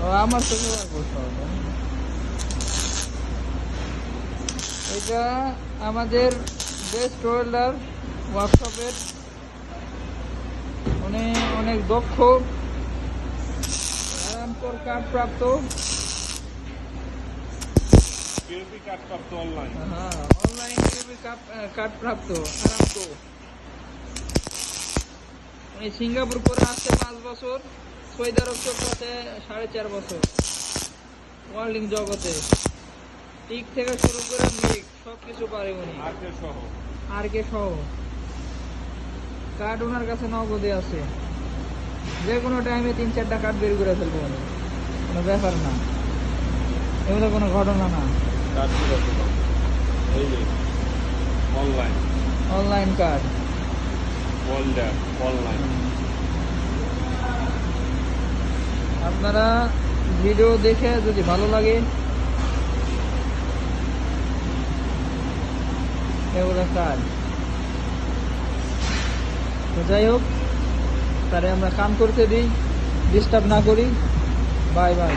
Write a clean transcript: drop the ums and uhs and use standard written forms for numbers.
ও আমার তো ব্যবহার করতে হবে। এটা আমাদের বেস্ট ওয়েল্ডার ওয়ার্কশপের উনি অনেক দক্ষ আরামকর কাঠ প্রাপ্ত। কেউপি কাঠ প্রাপ্ত অনলাইন। হ্যাঁ, অনলাইন কেউপি কাঠ প্রাপ্ত আরামকো। উনি সিঙ্গাপুর করে আসছে 5 বছর, সৌদি আরব চলতেছে 4.5 বছর। ওয়েল্ডিং জগতে টিক থেকে শুরু করে মিক সবকিছু পারে উনি। আর কে সহ কাঠ ওনার কাছে নগদে আছে, যে কোনো টাইমে 3-4টা কাঠ বের করে ফেলবো উনি, কোনো ব্যাপার না, এগুলো কোনো ঘটনা না। এই যে অনলাইন অনলাইন কাঠ ওয়েল্ডার অনলাইন। আপনারা ভিডিও দেখে যদি ভালো লাগে এগুলো কাজ। তো যাই হোক, তারে আমরা কাম করতে দিই, ডিস্টার্ব না করি। Bye bye.